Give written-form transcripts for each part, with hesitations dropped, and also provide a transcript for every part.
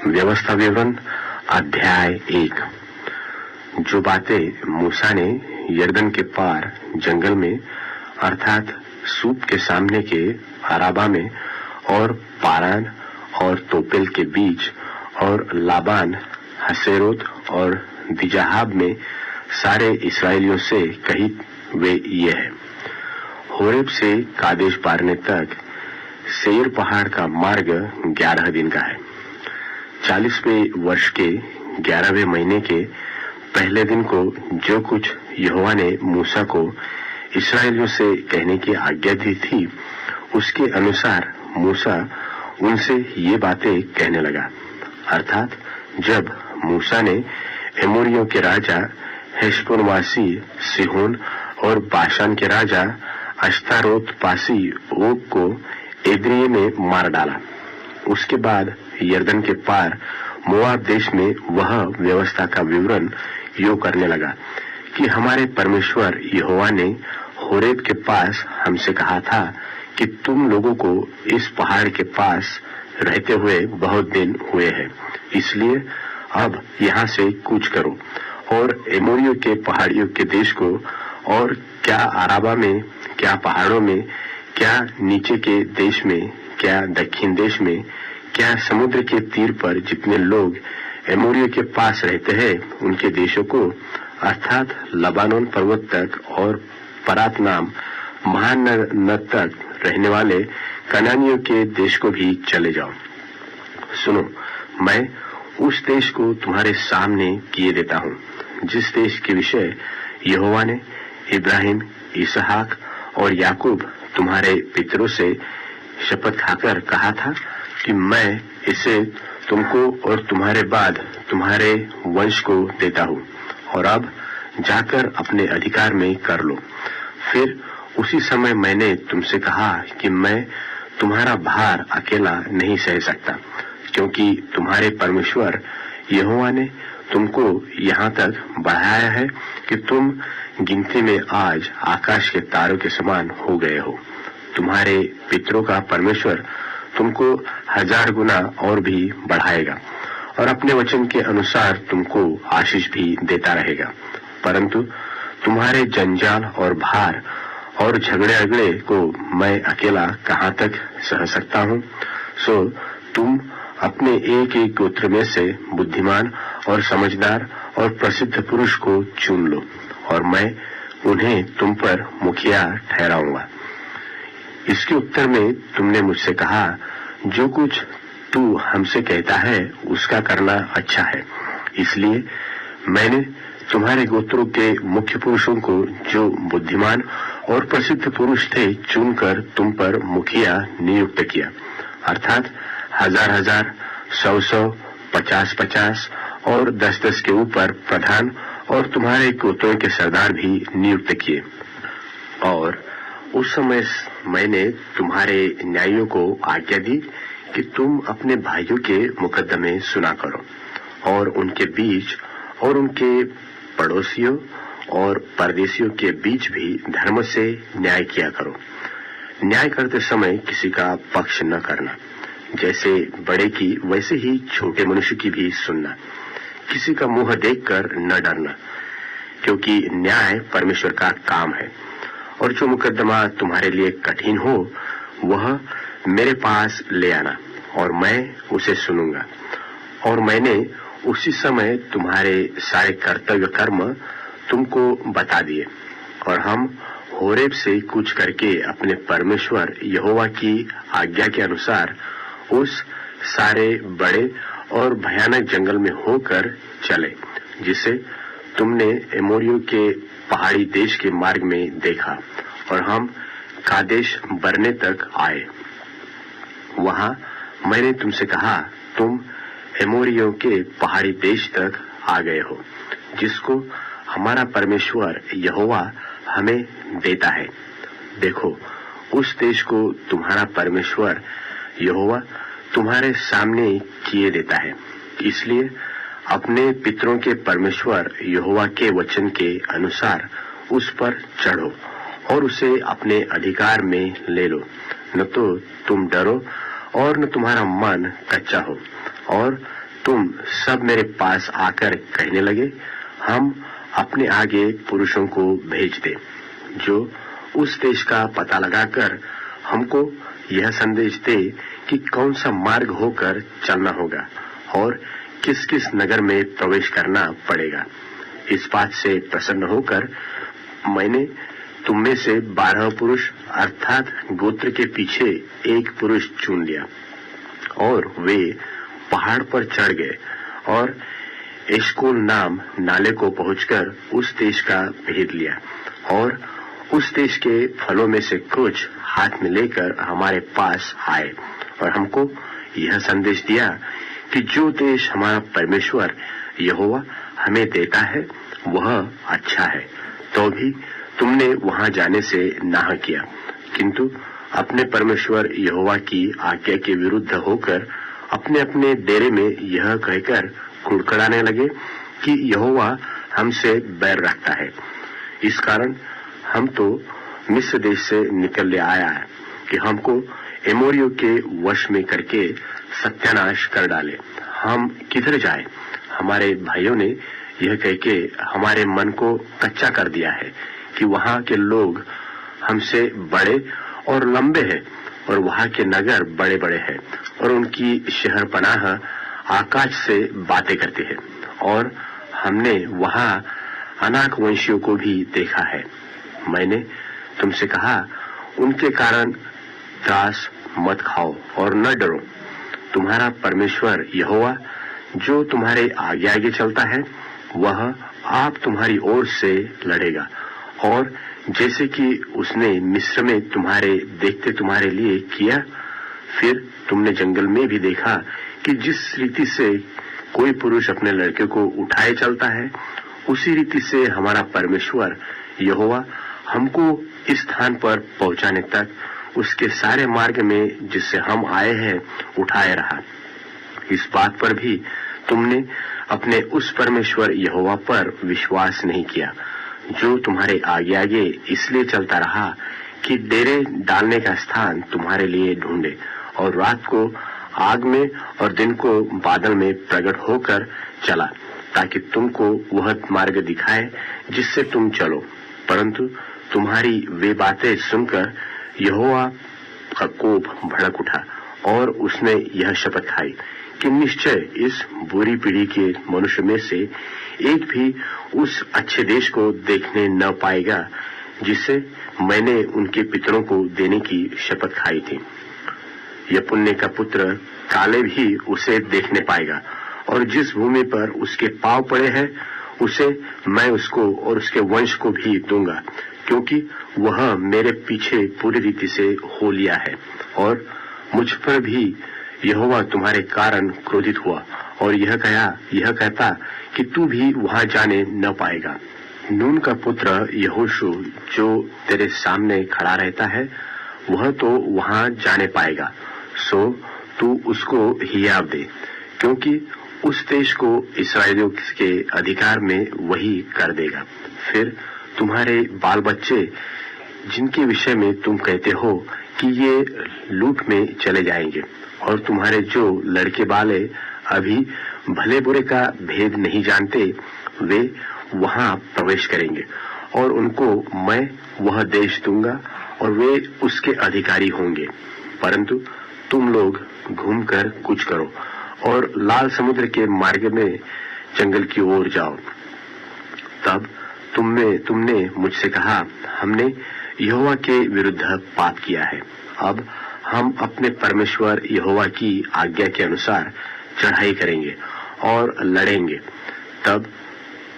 व्यवस्था विवरण अध्याय 1। जो बातें मूसा ने यर्दन के पार जंगल में अर्थात सूप के सामने के अराबा में और पारान और तोपेल के बीच और लाबान, हसेरोत और दिजाहाब में सारे इस्राएलियों से कही वे ये है। होरेब से कादेश बारने तक सेईर पहाड़ का मार्ग 11 दिन का है। 40वें वर्ष के 11वें महीने के पहले दिन को जो कुछ यहोवा ने मूसा को इस्राएलियों से कहने की आज्ञा दी थी, उसके अनुसार मूसा उनसे ये बातें कहने लगा। अर्थात जब मूसा ने एमोरियों के राजा हेशबोनवासी सिहोन और बाशान के राजा अश्तारोत पासी ओग को एद्रिये में मार डाला, उसके बाद यर्दन के पार मोआब देश में वह व्यवस्था का विवरण यो करने लगा कि हमारे परमेश्वर यहोवा ने होरेब के पास हमसे कहा था कि तुम लोगों को इस पहाड़ के पास रहते हुए बहुत दिन हुए हैं, इसलिए अब यहाँ से कूच करो और एमोरियों के पहाड़ियों के देश को, और क्या अराबा में, क्या पहाड़ों में, क्या नीचे के देश में, क्या दक्षिण देश में, क्या समुद्र के तीर पर जितने लोग एमोरियों के पास रहते हैं उनके देशों को, अर्थात लबानोन पर्वत तक और परात नाम महान नद तक रहने वाले कनानियों के देश को भी चले जाओ। सुनो, मैं उस देश को तुम्हारे सामने किए देता हूँ, जिस देश के विषय यहोवा ने इब्राहिम, इसहाक और याकूब तुम्हारे पितरों से शपथ खाकर कहा था कि मैं इसे तुमको और तुम्हारे बाद तुम्हारे वंश को देता हूँ, और अब जाकर अपने अधिकार में कर लो। फिर उसी समय मैंने तुमसे कहा कि मैं तुम्हारा भार अकेला नहीं सह सकता, क्योंकि तुम्हारे परमेश्वर यहोवा ने तुमको यहाँ तक बढ़ाया है कि तुम गिनती में आज आकाश के तारों के समान हो गए हो। तुम्हारे पितरों का परमेश्वर तुमको 1000 गुना और भी बढ़ाएगा और अपने वचन के अनुसार तुमको आशीष भी देता रहेगा। परंतु तुम्हारे जंजाल और भार और झगड़े अगड़े को मैं अकेला कहाँ तक सह सकता हूँ? सो तुम अपने एक एक गोत्र में से बुद्धिमान और समझदार और प्रसिद्ध पुरुष को चुन लो, और मैं उन्हें तुम पर मुखिया ठहराऊंगा। इसके उत्तर में तुमने मुझसे कहा, जो कुछ तू हमसे कहता है उसका करना अच्छा है, इसलिए मैंने तुम्हारे गोत्रों के मुख्य पुरुषों को, जो बुद्धिमान और प्रसिद्ध पुरुष थे, चुनकर तुम पर मुखिया नियुक्त किया, अर्थात 1000-1000, 100-100, 50-50 और 10-10 के ऊपर प्रधान और तुम्हारे गोत्रों के सरदार भी नियुक्त किए। और उस समय मैंने तुम्हारे न्यायियों को आज्ञा दी कि तुम अपने भाइयों के मुकदमे सुना करो और उनके बीच और उनके पड़ोसियों और परदेशियों के बीच भी धर्म से न्याय किया करो। न्याय करते समय किसी का पक्ष न करना, जैसे बड़े की वैसे ही छोटे मनुष्य की भी सुनना। किसी का मुंह देखकर न डरना, क्योंकि न्याय परमेश्वर का काम है। और जो मुकदमा तुम्हारे लिए कठिन हो वह मेरे पास ले आना और मैं उसे सुनूंगा। और मैंने उसी समय तुम्हारे सारे कर्तव्य कर्म तुमको बता दिए, और हम होरेब से कूच करके अपने परमेश्वर यहोवा की आज्ञा के अनुसार उस सारे बड़े और भयानक जंगल में होकर चले, जिसे तुमने एमोरियों के पहाड़ी देश के मार्ग में देखा, और हम कादेश बरने तक आए। वहां मैंने तुमसे कहा, तुम एमोरियों के पहाड़ी देश तक आ गए हो, जिसको हमारा परमेश्वर यहोवा हमें देता है। देखो, उस देश को तुम्हारा परमेश्वर यहोवा तुम्हारे सामने किए देता है, इसलिए अपने पितरों के परमेश्वर यहोवा के वचन के अनुसार उस पर चढ़ो और उसे अपने अधिकार में ले लो, न तो तुम डरो और न तुम्हारा मन कच्चा हो, और तुम सब मेरे पास आकर कहने लगे, हम अपने आगे पुरुषों को भेज दे जो उस देश का पता लगाकर हमको यह संदेश दे कि कौन सा मार्ग होकर चलना होगा और किस किस नगर में प्रवेश करना पड़ेगा। इस बात से प्रसन्न होकर मैंने तुम में से 12 पुरुष अर्थात गोत्र के पीछे एक पुरुष चुन लिया और वे पहाड़ पर चढ़ गए और एशकोल नाम नाले को पहुंचकर उस देश का भेद लिया और उस देश के फलों में से कुछ हाथ में लेकर हमारे पास आए और हमको यह संदेश दिया कि जो देश हमारा परमेश्वर यहोवा हमें देता है वह अच्छा है। तो भी तुमने वहां जाने से नाह किया, किंतु अपने परमेश्वर यहोवा की आज्ञा के विरुद्ध होकर अपने अपने डेरे में यह कहकर कुड़कुड़ाने लगे कि यहोवा हमसे बैर रखता है। इस कारण हम तो मिस्र देश से निकल ले आया है कि हमको एमोरियों के वश में करके सत्यानाश कर डाले। हम किधर जाए? हमारे भाइयों ने यह कह के हमारे मन को कच्चा कर दिया है कि वहां के लोग हमसे बड़े और लंबे हैं और वहां के नगर बड़े बड़े हैं और उनकी शहर पनाह आकाश से बातें करते हैं और हमने वहां अनाक वंशियों को भी देखा है। मैंने तुमसे कहा, उनके कारण त्रास मत खाओ और न डरो। तुम्हारा परमेश्वर यहोवा जो तुम्हारे आगे आगे चलता है वह आप तुम्हारी ओर से लड़ेगा और जैसे कि उसने मिस्र में तुम्हारे देखते तुम्हारे लिए किया, फिर तुमने जंगल में भी देखा कि जिस रीति से कोई पुरुष अपने लड़के को उठाए चलता है, उसी रीति से हमारा परमेश्वर यहोवा हमको इस स्थान पर पहुंचाने तक उसके सारे मार्ग में जिससे हम आए हैं उठाए रहा। इस बात पर भी तुमने अपने उस परमेश्वर यहोवा पर विश्वास नहीं किया जो तुम्हारे आगे आगे इसलिए चलता रहा कि डेरे डालने का स्थान तुम्हारे लिए ढूंढे और रात को आग में और दिन को बादल में प्रकट होकर चला ताकि तुमको वह मार्ग दिखाए जिससे तुम चलो। परंतु तुम्हारी वे बातें सुनकर यहोवा का कोप भड़क उठा और उसने यह शपथ खाई कि निश्चय इस बुरी पीढ़ी के मनुष्य में से एक भी उस अच्छे देश को देखने न पाएगा जिसे मैंने उनके पितरों को देने की शपथ खाई थी। यपुन्ने का पुत्र कालेब ही उसे देखने पाएगा और जिस भूमि पर उसके पांव पड़े हैं उसे मैं उसको और उसके वंश को भी दूंगा, क्योंकि वह मेरे पीछे पूरी रीति से हो लिया है और मुझ पर भी यहोवा तुम्हारे कारण क्रोधित हुआ और यह कहता कि तू भी वहां जाने न पाएगा। नून का पुत्र यहोशू जो तेरे सामने खड़ा रहता है वह तो वहां जाने पाएगा, सो तू उसको हियाव दे, क्योंकि उस देश को इस्राएलियों के अधिकार में वही कर देगा। फिर तुम्हारे बाल बच्चे जिनके विषय में तुम कहते हो कि ये लूट में चले जाएंगे और तुम्हारे जो लड़के बाले अभी भले बुरे का भेद नहीं जानते, वे वहां प्रवेश करेंगे और उनको मैं वह देश दूंगा और वे उसके अधिकारी होंगे। परंतु तुम लोग घूमकर कुछ करो और लाल समुद्र के मार्ग में जंगल की ओर जाओ। तब तुमने मुझसे कहा, हमने यहोवा के विरुद्ध पाप किया है। अब हम अपने परमेश्वर यहोवा की आज्ञा के अनुसार चढ़ाई करेंगे और लड़ेंगे। तब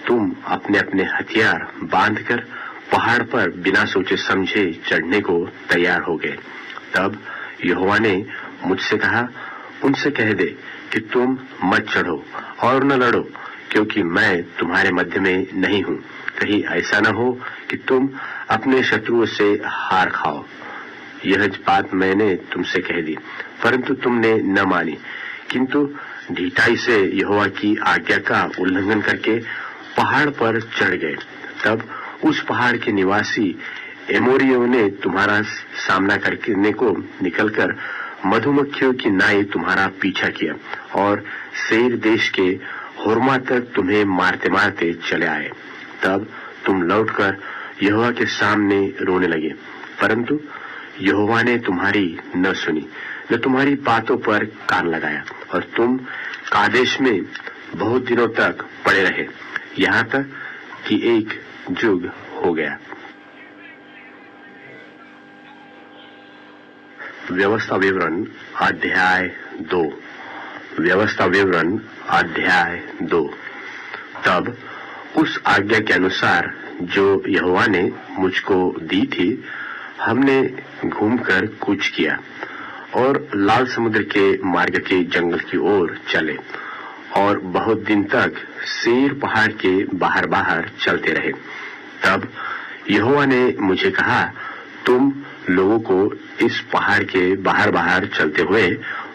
तुम अपने अपने हथियार बांधकर पहाड़ पर बिना सोचे समझे चढ़ने को तैयार हो गए। तब यहोवा ने मुझसे कहा, उनसे कह दे कि तुम मत चढ़ो और न लड़ो, क्योंकि मैं तुम्हारे मध्य में नहीं हूं। कहीं ऐसा न हो कि तुम अपने शत्रुओं से हार खाओ। यह बात मैंने तुमसे कह दी, परंतु तुमने न मानी, किंतु ढिठाई से यहोवा की आज्ञा का उल्लंघन करके पहाड़ पर चढ़ गए। तब उस पहाड़ के निवासी एमोरियों ने तुम्हारा सामना करने को निकलकर मधुमक्खियों की नाई तुम्हारा पीछा किया और सेईर देश के होर्मा तक तुम्हें मारते मारते चले आए। तब तुम लौटकर यहोवा के सामने रोने लगे, परंतु यहोवा ने तुम्हारी न सुनी, न तुम्हारी बातों पर कान लगाया, और तुम कादेश में बहुत दिनों तक पड़े रहे, यहाँ तक कि एक युग हो गया। व्यवस्था विवरण अध्याय 2। व्यवस्था विवरण अध्याय 2। तब उस आज्ञा के अनुसार जो यहोवा ने मुझको दी थी, हमने घूमकर कूच किया और लाल समुद्र के मार्ग के जंगल की ओर चले और बहुत दिन तक सेईर पहाड़ के बाहर बाहर चलते रहे। तब यहोवा ने मुझे कहा, तुम लोगों को इस पहाड़ के बाहर बाहर चलते हुए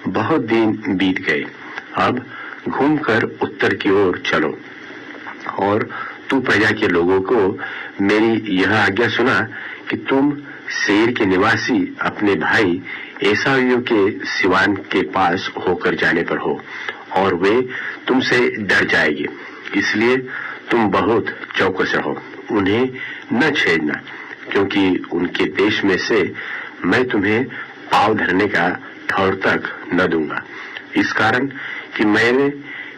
बहुत दिन बीत गए, अब घूमकर उत्तर की ओर चलो। और तू प्रजा के लोगों को मेरी यह आज्ञा सुना कि तुम सेईर के निवासी अपने भाई एसावियों के सिवान के पास होकर जाने पर हो, और वे तुमसे डर जाएंगे, इसलिए तुम बहुत चौकस रहो, उन्हें न छेड़ना, क्योंकि उनके देश में से मैं तुम्हें पाँव धरने का ठौर तक न दूंगा, इस कारण कि मैंने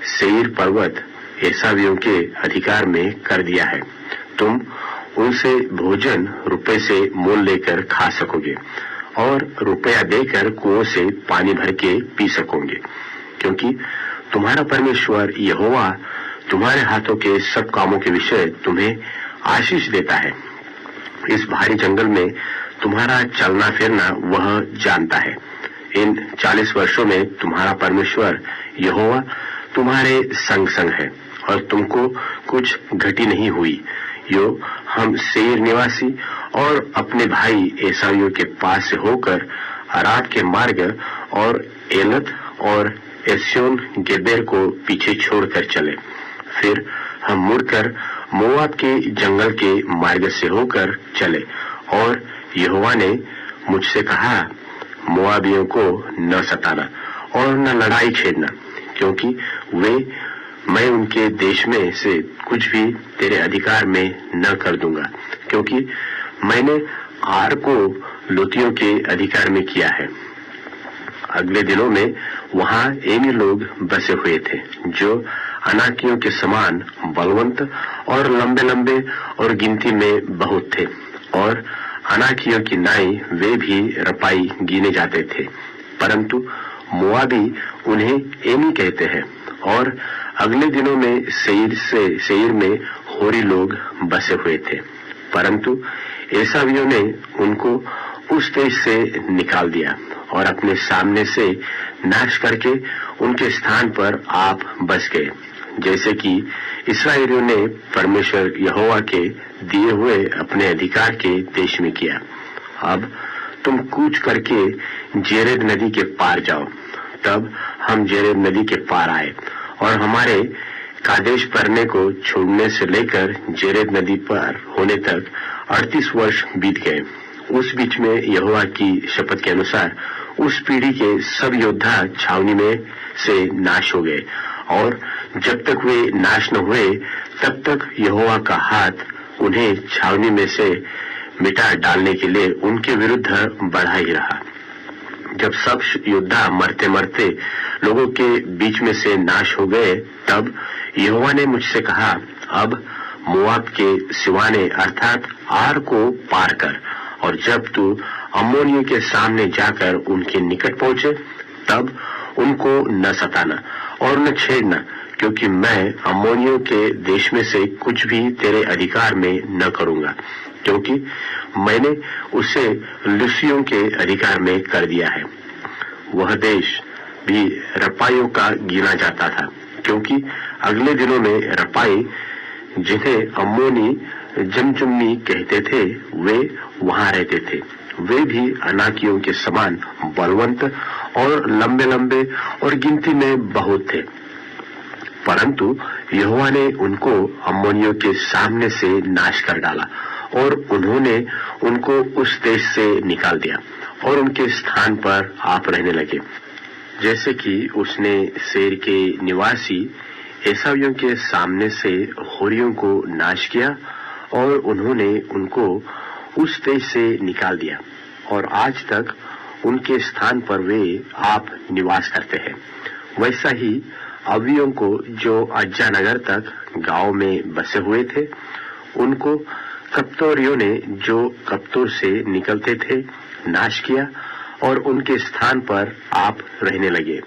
सेईर पर्वत एसावियों के अधिकार में कर दिया है। तुम उनसे भोजन रुपए से मोल लेकर खा सकोगे और रुपया देकर कुओं से पानी भर के पी सकोगे, क्योंकि तुम्हारा परमेश्वर यहोवा तुम्हारे हाथों के सब कामों के विषय तुम्हें आशीष देता है। इस भारी जंगल में तुम्हारा चलना फिरना वह जानता है। इन 40 वर्षों में तुम्हारा परमेश्वर यहोवा तुम्हारे संग संग है, और तुमको कुछ घटी नहीं हुई। यो हम सेईर निवासी और अपने भाई एसावियों के पास से होकर अराब के मार्ग और एलत और एस्योन गेबेर को पीछे छोड़कर चले। फिर हम मुड़कर मोआब के जंगल के मार्ग से होकर चले, और यहोवा ने मुझसे कहा, मोआबियों को न सताना और न लड़ाई छेड़ना, क्योंकि वे मैं उनके देश में से कुछ भी तेरे अधिकार में न कर दूंगा, क्योंकि मैंने आर को लूतियों के अधिकार में किया है। अगले दिनों में वहां एमी लोग बसे हुए थे, जो अनाकियों के समान बलवंत और लंबे लंबे और गिनती में बहुत थे, और अनाकियों की नाई वे भी रपाई गिने जाते थे, परंतु मोआबी उन्हें एमी कहते हैं। और अगले दिनों में सेईर में होरी लोग बसे हुए थे, परंतु एसावियों ने उनको उस देश से निकाल दिया और अपने सामने से नाश करके उनके स्थान पर आप बस गए, जैसे कि इस्राएलियों ने परमेश्वर यहोवा के दिए हुए अपने अधिकार के देश में किया। अब तुम कूच करके जेरेद नदी के पार जाओ। तब हम जेरेद नदी के पार आए, और हमारे कादेश परने को छोड़ने से लेकर जेरेद नदी पार होने तक 38 वर्ष बीत गए। उस बीच में यहोवा की शपथ के अनुसार उस पीढ़ी के सब योद्धा छावनी में से नाश हो गए, और जब तक वे नाश न हुए तब तक यहोवा का हाथ उन्हें छावनी में से मिटा डालने के लिए उनके विरुद्ध बढ़ा ही रहा। जब सब योद्धा मरते मरते लोगों के बीच में से नाश हो गए, तब यहोवा ने मुझसे कहा, अब मोआब के सिवाने अर्थात आर को पार कर, और जब तू अम्मोनियों के सामने जाकर उनके निकट पहुंचे, तब उनको न सताना और न छेड़ना, क्योंकि मैं अम्मोनियों के देश में से कुछ भी तेरे अधिकार में न करूंगा, क्योंकि मैंने उसे लूसियों के अधिकार में कर दिया है। वह देश भी रपाइयों का गिना जाता था, क्योंकि अगले दिनों में रपाई, जिन्हें अम्मोनी जमजुम्मी कहते थे, वे वहां रहते थे। वे भी अनाकियों के समान बलवंत और लंबे लंबे और गिनती में बहुत थे, परंतु यहोवा ने उनको अम्मोनियों के सामने से नाश कर डाला, और उन्होंने उनको उस देश से निकाल दिया और उनके स्थान पर आप रहने लगे। जैसे कि उसने सेर के निवासी एसावियों के सामने से होरियों को नाश किया और उन्होंने उनको उस देश से निकाल दिया और आज तक उनके स्थान पर वे आप निवास करते हैं। वैसा ही अवियों को जो अज्जा नगर तक गांव में बसे हुए थे उनको कप्तोरियों ने जो कप्तोर से निकलते थे नाश किया और उनके स्थान पर आप रहने लगे।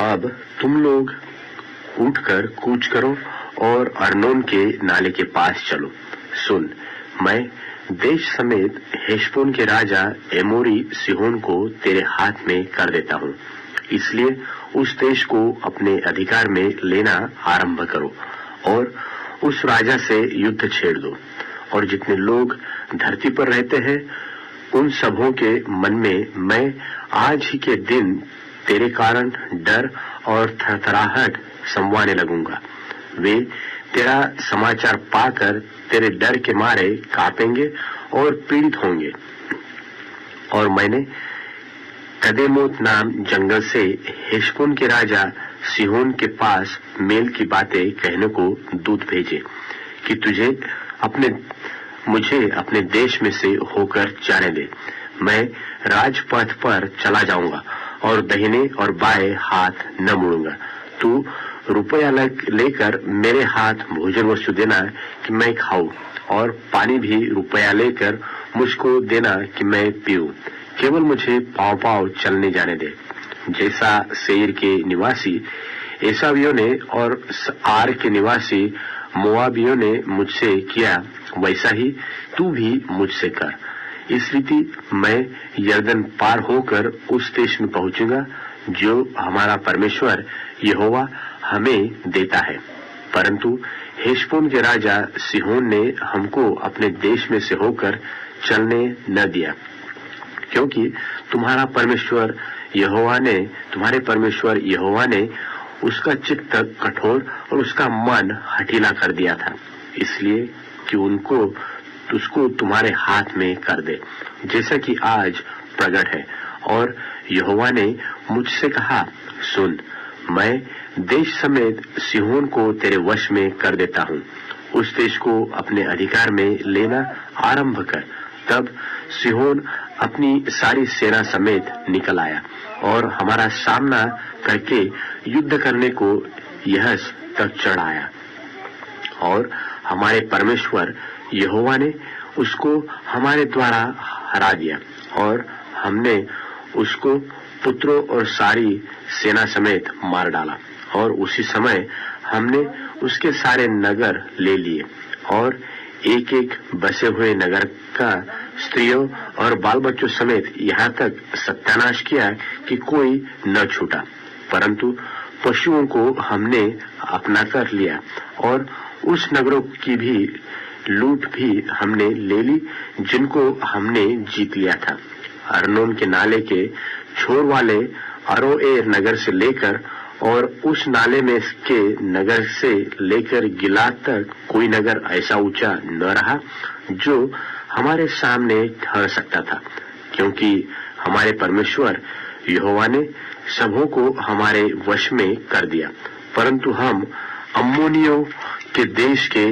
अब तुम लोग उठकर कूच करो और अर्नोन के नाले के पास चलो। सुन, मैं देश समेत हेशबोन के राजा एमोरी सिहोन को तेरे हाथ में कर देता हूँ, इसलिए उस देश को अपने अधिकार में लेना आरंभ करो और उस राजा से युद्ध छेड़ दो। और जितने लोग धरती पर रहते हैं उन सबों के मन में मैं आज ही के दिन तेरे कारण डर और थरथराहट समवाने लगूंगा। वे तेरा समाचार पाकर तेरे डर के मारे कांपेंगे और पीड़ित होंगे। और मैंने कदेमोत नाम जंगल से हेशबोन के राजा सिहोन के पास मेल की बातें कहने को दूत भेजे कि मुझे अपने देश में से होकर जाने दे। मैं राजपथ पर चला जाऊंगा और दाहिने और बाएं हाथ न मुड़ूंगा। तू रुपया लेकर मेरे हाथ भोजन वस्तु देना कि मैं खाऊं और पानी भी रुपया लेकर मुझको देना कि मैं पीऊं। केवल मुझे पांव पांव चलने जाने दे। जैसा सेईर के निवासी एसावियों ने और आर के निवासी मोआबियों ने मुझसे किया वैसा ही तू भी मुझसे कर। इस रीति मैं यरदन पार होकर उस देश में पहुंचूंगा जो हमारा परमेश्वर यहोवा हमें देता है। परंतु हेशबोन के राजा सिहोन ने हमको अपने देश में से होकर चलने न दिया, क्योंकि तुम्हारे परमेश्वर यहोवा ने उसका चित्त कठोर और उसका मन हठीला कर दिया था, इसलिए कि उसको तुम्हारे हाथ में कर दे, जैसा कि आज प्रकट है। और यहोवा ने मुझसे कहा, सुन, मैं देश समेत सिहोन को तेरे वश में कर देता हूँ। उस देश को अपने अधिकार में लेना आरंभ कर। तब सिहोन अपनी सारी सेना समेत निकल आया और हमारा सामना करके युद्ध करने को यहस तक चढ़ आया। और हमारे परमेश्वर यहोवा ने उसको हमारे द्वारा हरा दिया और हमने उसको पुत्रों और सारी सेना समेत मार डाला। और उसी समय हमने उसके सारे नगर ले लिए और एक एक बसे हुए नगर का स्त्रियों और बाल बच्चों समेत यहाँ तक सत्यानाश किया कि कोई न छूटा। परंतु पशुओं को हमने अपना कर लिया और उस नगरों की भी लूट भी हमने ले ली जिनको हमने जीत लिया था। अर्नोन के नाले के छोर वाले अरोएर नगर से लेकर और उस नाले में के नगर से लेकर गिलाद तक कोई नगर ऐसा ऊंचा न रहा जो हमारे सामने ठहर सकता था, क्योंकि हमारे परमेश्वर यहोवा ने सबों को हमारे वश में कर दिया। परंतु हम अम्मोनियों के देश के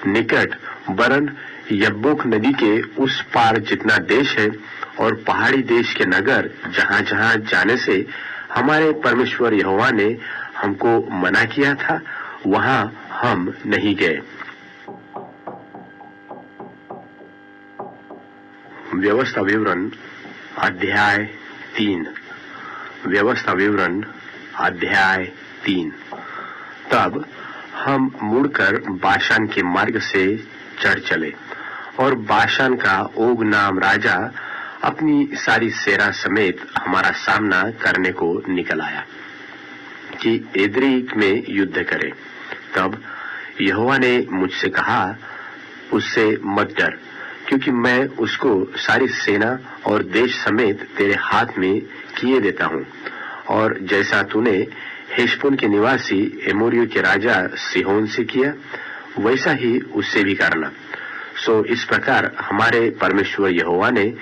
निकट वरन यब्बोक नदी के उस पार जितना देश है और पहाड़ी देश के नगर जहाँ जहाँ जाने से हमारे परमेश्वर यहोवा ने हमको मना किया था, वहाँ हम नहीं गए। व्यवस्था विवरण अध्याय 3। व्यवस्था विवरण अध्याय 3। तब हम मुड़कर बाशान के मार्ग से चढ़ चले और बाशान का ओग नाम राजा अपनी सारी सेना समेत हमारा सामना करने को निकल आया कि एद्री में युद्ध करे। तब यहोवा ने मुझसे कहा, उससे मत डर, क्योंकि मैं उसको सारी सेना और देश समेत तेरे हाथ में किए देता हूँ। और जैसा तूने हेशबोन के निवासी एमोरियों के राजा सिहोन से किया वैसा ही उससे भी करना। सो इस प्रकार हमारे परमेश्वर यहोवा ने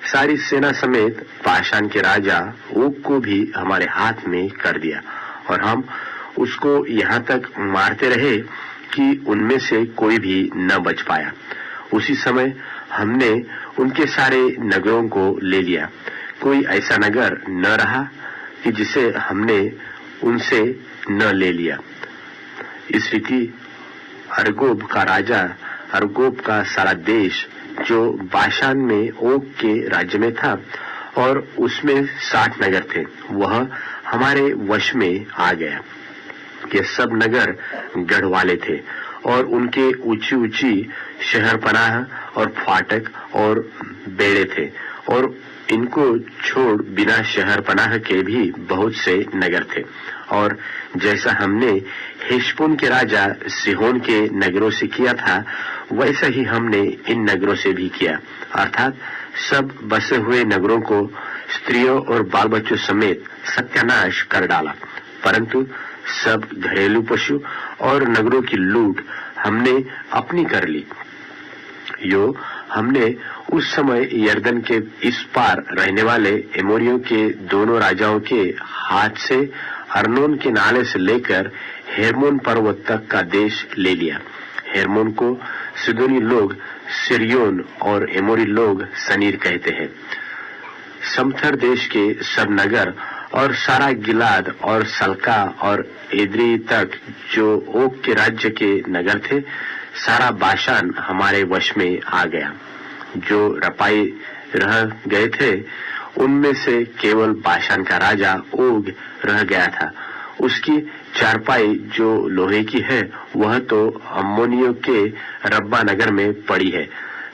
सारी सेना समेत बाशान के राजा ओग को भी हमारे हाथ में कर दिया, और हम उसको यहाँ तक मारते रहे कि उनमें से कोई भी न बच पाया। उसी समय हमने उनके सारे नगरों को ले लिया। कोई ऐसा नगर न रहा कि जिसे हमने उनसे न ले लिया। इस रीति अर्गोब का राजा, अर्गोब का सारा देश जो बाशान में ओग के राज्य में था और उसमें 60 नगर थे, वह हमारे वश में आ गया। ये सब नगर गढ़ वाले थे और उनके ऊंची ऊंची शहर पनाह और फाटक और बेड़े थे, और इनको छोड़ बिना शहर पनाह के भी बहुत से नगर थे। और जैसा हमने हेशबोन के राजा सिहोन के नगरों से किया था, वैसा ही हमने इन नगरों से भी किया, अर्थात सब बसे हुए नगरों को स्त्रियों और बाल बच्चों समेत सत्यानाश कर डाला। परंतु सब घरेलू पशु और नगरों की लूट हमने अपनी कर ली। यो हमने उस समय यर्दन के इस पार रहने वाले एमोरियों के दोनों राजाओं के हाथ से अर्नोन के नाले से लेकर हेर्मोन पर्वत तक का देश ले लिया। हेर्मोन को सिदोनी लोग सिरियोन और एमोरी लोग सनीर कहते हैं। समथर देश के सब नगर और सारा गिलाद और सल्का और एद्री तक जो ओग के राज्य के नगर थे, सारा बाशान हमारे वश में आ गया। जो रपाई रह गए थे उनमें से केवल बाशान का राजा ओग रह गया था। उसकी चारपाई जो लोहे की है वह तो अम्मोनियों के रब्बा नगर में पड़ी है।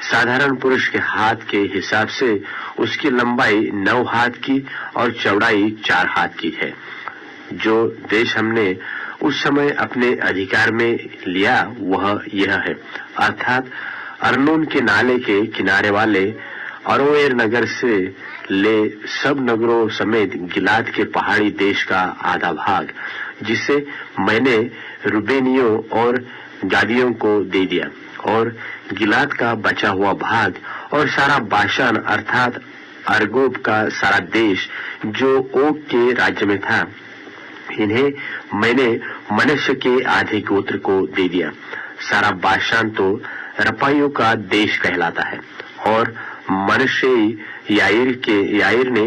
साधारण पुरुष के हाथ के हिसाब से उसकी लंबाई 9 हाथ की और चौड़ाई 4 हाथ की है। जो देश हमने उस समय अपने अधिकार में लिया वह यह है, अर्थात अर्नोन के नाले के किनारे वाले अरोएर नगर से ले सब नगरों समेत गिलाद के पहाड़ी देश का आधा भाग, जिसे मैंने रुबेनियों और गादियों को दे दिया, और गिलाद का बचा हुआ भाग और सारा बाशान अर्थात अर्गोब का सारा देश जो ओग के राज्य में था, इन्हें मैंने मनुष्य के आधे गोत्र को दे दिया। सारा बाशान तो रपाइयों का देश कहलाता है, और मनुष्य याईर ने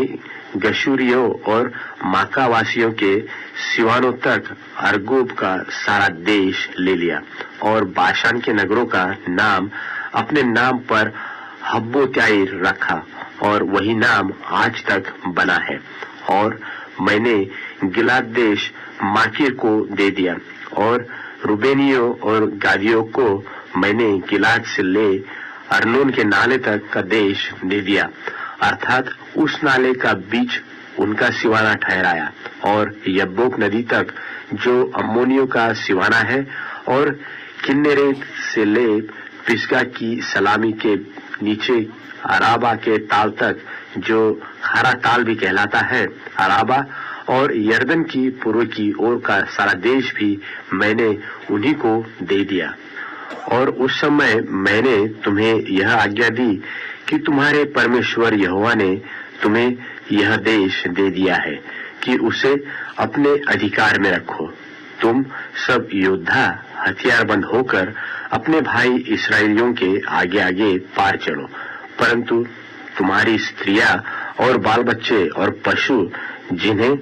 गशूरियों और माकावासियों के सिवानों तक अर्गोब का सारा देश ले लिया, और बाशान के नगरों का नाम अपने नाम पर हब्बोत्याईर रखा, और वही नाम आज तक बना है। और मैंने गिलाद देश माकीर को दे दिया, और रुबेनियों और गादियों को मैंने गिलाद से ले अर्नोन के नाले तक का देश दे दिया, अर्थात उस नाले का बीच उनका सिवाना ठहराया, और यब्बोक नदी तक जो अम्मोनियों का सिवाना है, और किन्नेरेत से ले पिस्गा की सलामी के नीचे अराबा के ताल तक जो खारा ताल भी कहलाता है अराबा, और यर्दन की पूर्व की ओर का सारा देश भी मैंने उन्हीं को दे दिया। और उस समय मैंने तुम्हें यह आज्ञा दी कि तुम्हारे परमेश्वर यहोवा ने तुम्हें यह देश दे दिया है कि उसे अपने अधिकार में रखो। तुम सब योद्धा हथियारबंद होकर अपने भाई इस्राएलियों के आगे आगे पार चलो, परंतु तुम्हारी स्त्रियां और बाल बच्चे और पशु, जिन्हें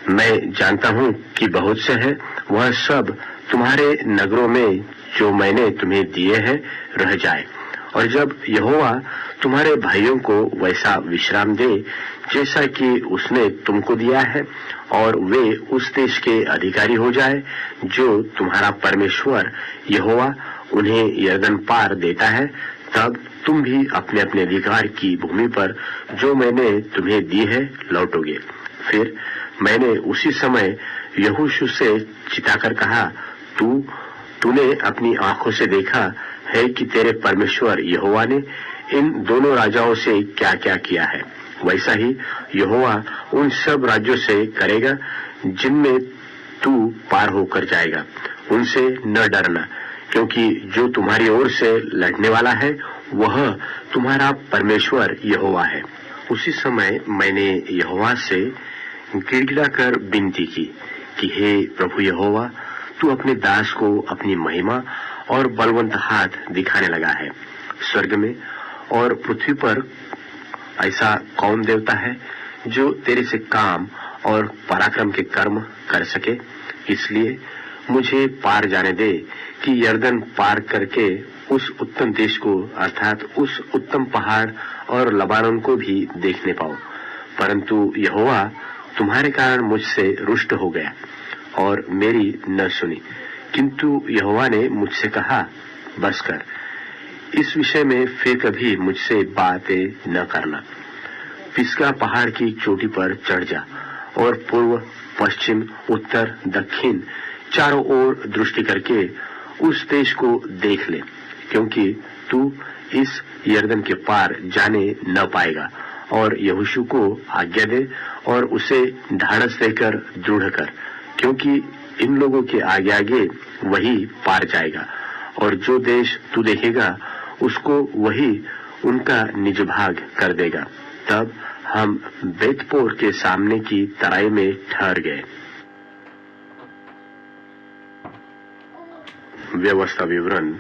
मैं जानता हूं कि बहुत से हैं, वह सब तुम्हारे नगरों में जो मैंने तुम्हें दिए हैं रह जाए। और जब यहोवा तुम्हारे भाइयों को वैसा विश्राम दे जैसा कि उसने तुमको दिया है, और वे उस देश के अधिकारी हो जाए जो तुम्हारा परमेश्वर यहोवा उन्हें यर्दन पार देता है, तब तुम भी अपने अपने अधिकार की भूमि पर जो मैंने तुम्हें दी है लौटोगे। फिर मैंने उसी समय यहोशू से चिताकर कहा, तूने अपनी आंखों से देखा है कि तेरे परमेश्वर यहोवा ने इन दोनों राजाओं से क्या क्या किया है, वैसा ही यहोवा उन सब राज्यों से करेगा जिनमें तू पार होकर जाएगा। उनसे न डरना, क्योंकि जो तुम्हारी ओर से लड़ने वाला है वह तुम्हारा परमेश्वर यहोवा है। उसी समय मैंने यहोवा से गिड़गिड़ाकर विनती की कि हे प्रभु यहोवा, तू अपने दास को अपनी महिमा और बलवंत हाथ दिखाने लगा है। स्वर्ग में और पृथ्वी पर ऐसा कौन देवता है जो तेरे से काम और पराक्रम के कर्म कर सके? इसलिए मुझे पार जाने दे कि यर्दन पार करके उस उत्तम देश को अर्थात उस उत्तम पहाड़ और लबानोन को भी देखने पाऊं। परंतु यहोवा तुम्हारे कारण मुझसे रुष्ट हो गया और मेरी न सुनी। किंतु यहोवा ने मुझसे कहा, बस कर, इस विषय में फिर कभी मुझसे बातें न करना। पिस्गा पहाड़ की चोटी पर चढ़ जा और पूर्व, पश्चिम, उत्तर, दक्षिण चारों ओर दृष्टि करके उस देश को देख ले, क्योंकि तू इस यर्दन के पार जाने न पाएगा। और यहोशू को आज्ञा दे और उसे ढाढ़स देकर दृढ़ कर, क्योंकि इन लोगों के आगे आगे वही पार जाएगा और जो देश तू देखेगा उसको वही उनका निज भाग कर देगा। तब हम बेतपोर के सामने की तराई में ठहर गए। व्यवस्था विवरण